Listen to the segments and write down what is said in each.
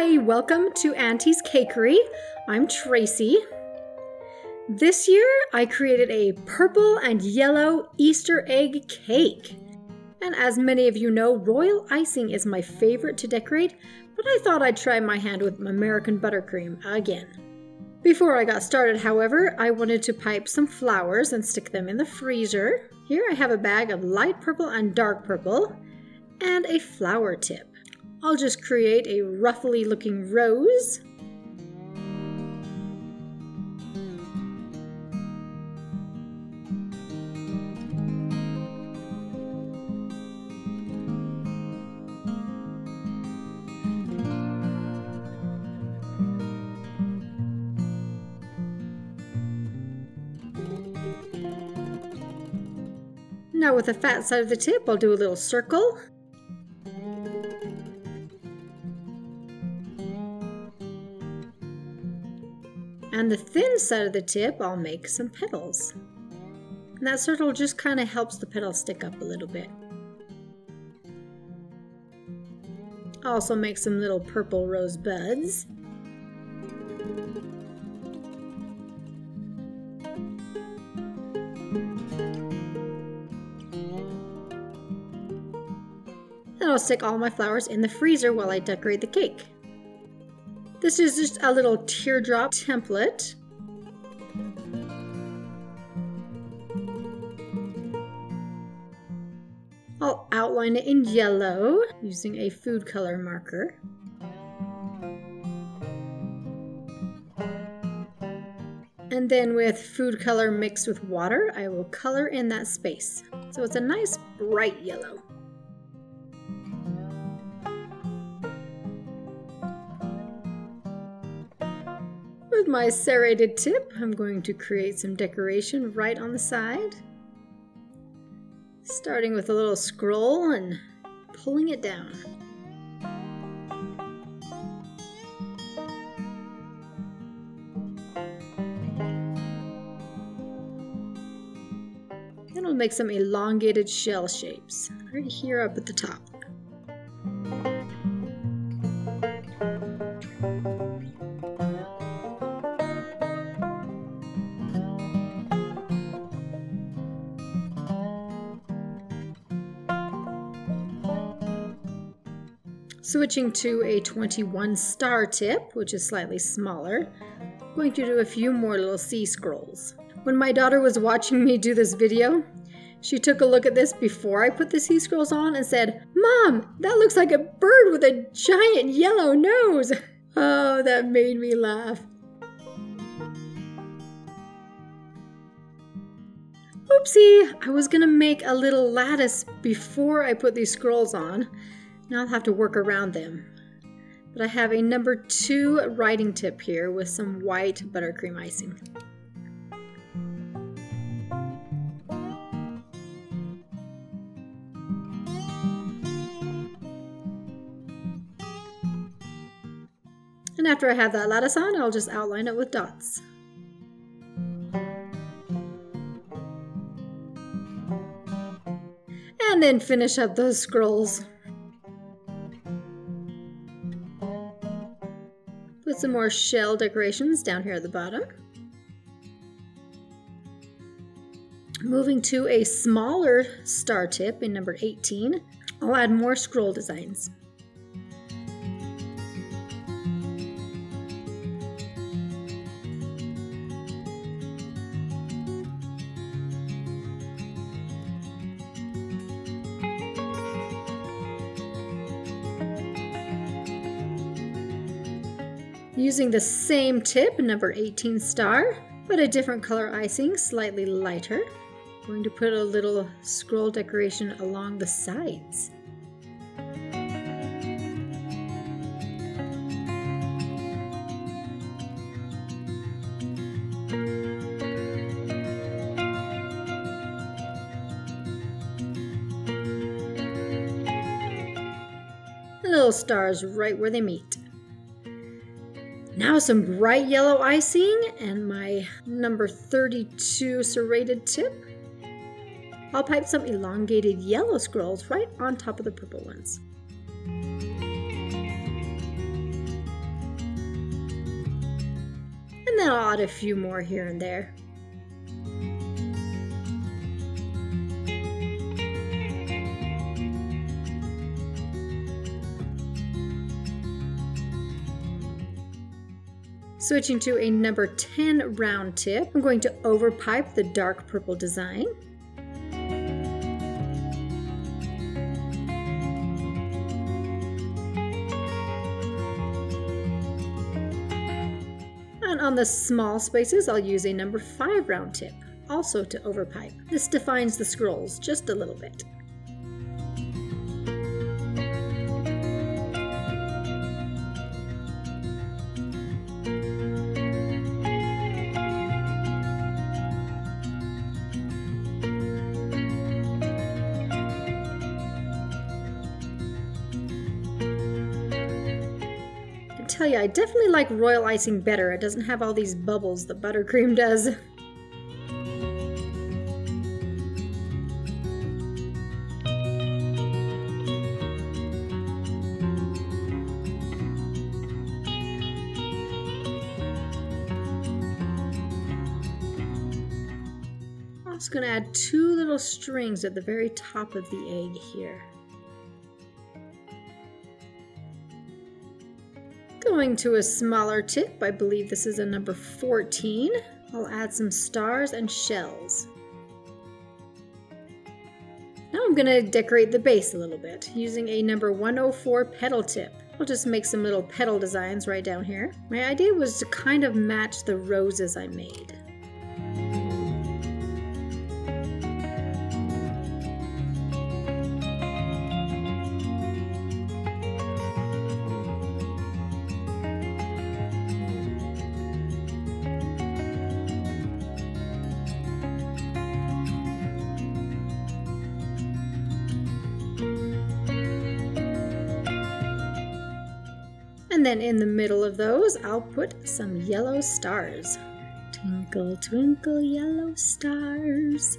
Hi, welcome to Auntie's Cakery. I'm Tracy. This year I created a purple and yellow Easter egg cake. And as many of you know, royal icing is my favorite to decorate, but I thought I'd try my hand with American buttercream again. Before I got started, however, I wanted to pipe some flowers and stick them in the freezer. Here I have a bag of light purple and dark purple and a flower tip. I'll just create a ruffly looking rose. Now with the fat side of the tip, I'll do a little circle. And the thin side of the tip, I'll make some petals. And that circle just kind of helps the petals stick up a little bit. I'll also make some little purple rose buds. And I'll stick all my flowers in the freezer while I decorate the cake. This is just a little teardrop template. I'll outline it in yellow using a food color marker. And then with food color mixed with water, I will color in that space. So it's a nice bright yellow. With my serrated tip, I'm going to create some decoration right on the side. Starting with a little scroll and pulling it down. Then we'll make some elongated shell shapes right here up at the top. Switching to a 21 star tip, which is slightly smaller, I'm going to do a few more little sea scrolls. When my daughter was watching me do this video, she took a look at this before I put the sea scrolls on and said, "Mom, that looks like a bird with a giant yellow nose." Oh, that made me laugh. Oopsie, I was gonna make a little lattice before I put these scrolls on. Now I'll have to work around them. But I have a number 2 writing tip here with some white buttercream icing. And after I have that lattice on, I'll just outline it with dots. And then finish up those scrolls. Put some more shell decorations down here at the bottom. Moving to a smaller star tip in number 18, I'll add more scroll designs. Using the same tip, number 18 star, but a different color icing, slightly lighter. I'm going to put a little scroll decoration along the sides. And little stars right where they meet. Now some bright yellow icing and my number 32 serrated tip. I'll pipe some elongated yellow scrolls right on top of the purple ones. and then I'll add a few more here and there. Switching to a number 10 round tip, I'm going to overpipe the dark purple design. And on the small spaces, I'll use a number 5 round tip, also to overpipe. This defines the scrolls just a little bit. Tell you, I definitely like royal icing better. It doesn't have all these bubbles that buttercream does. I'm just going to add 2 little strings at the very top of the egg here. Going to a smaller tip, I believe this is a number 14. I'll add some stars and shells. Now I'm going to decorate the base a little bit using a number 104 petal tip. I'll just make some little petal designs right down here. My idea was to kind of match the roses I made. And then in the middle of those, I'll put some yellow stars. Twinkle, twinkle, yellow stars.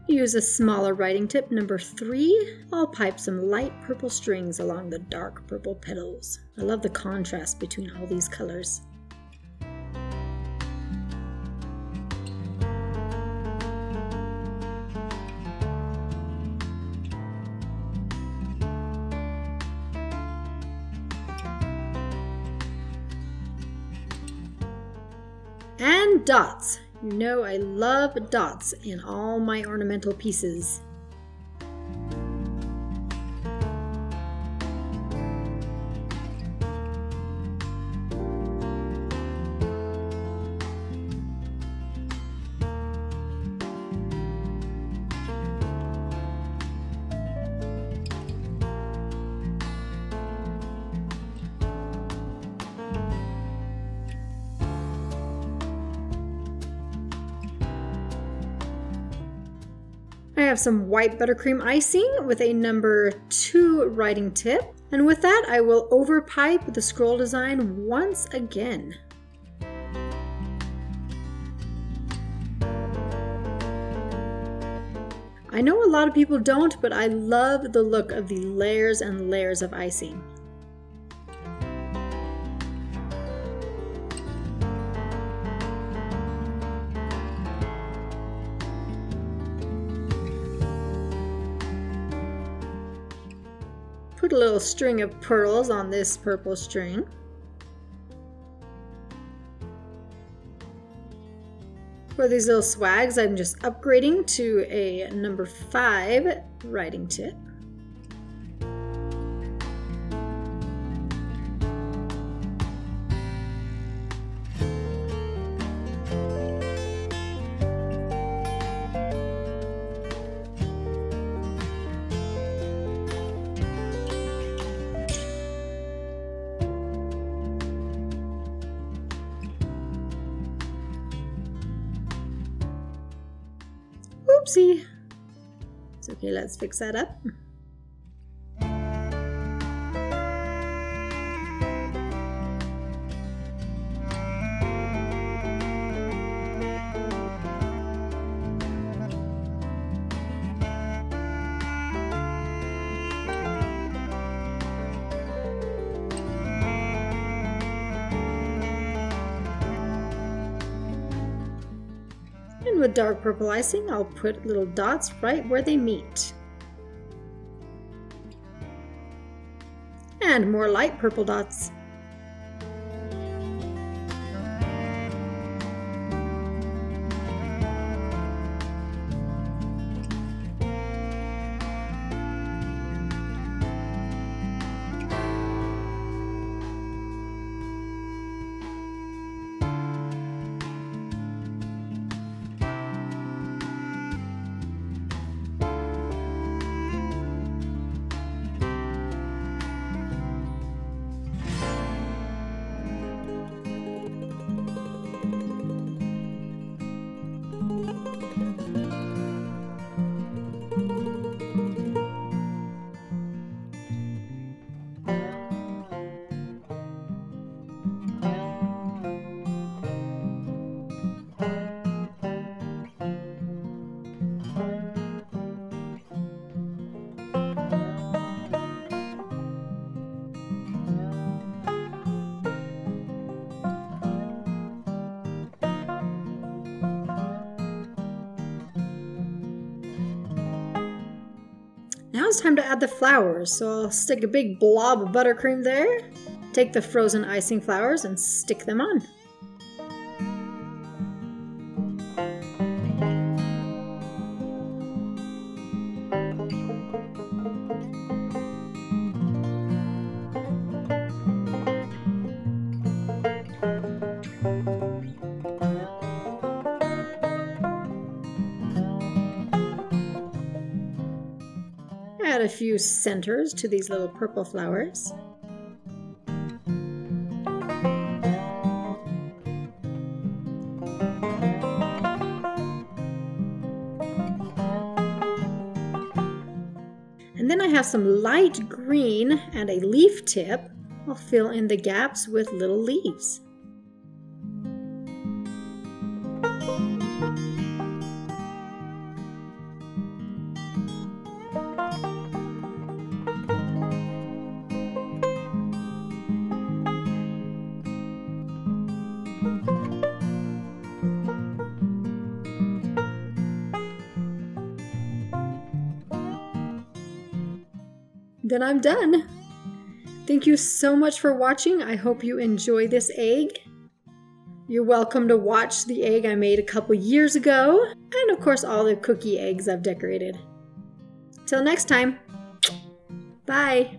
Use a smaller writing tip, number 3. I'll pipe some light purple strings along the dark purple petals. I love the contrast between all these colors. And dots. You know I love dots in all my ornamental pieces. I have some white buttercream icing with a number 2 writing tip, and with that I will overpipe the scroll design once again. I know a lot of people don't, but I love the look of the layers and layers of icing. Put a little string of pearls on this purple string. For these little swags, I'm just upgrading to a number 5 writing tip. Oopsie. It's okay, let's fix that up. with dark purple icing, I'll put little dots right where they meet. And more light purple dots. Now it's time to add the flowers, so I'll stick a big blob of buttercream there, take the frozen icing flowers and stick them on. Add a few centers to these little purple flowers. And then I have some light green and a leaf tip. I'll fill in the gaps with little leaves. Then I'm done. Thank you so much for watching. I hope you enjoy this egg. You're welcome to watch the egg I made a couple years ago, and of course all the cookie eggs I've decorated. Till next time, bye.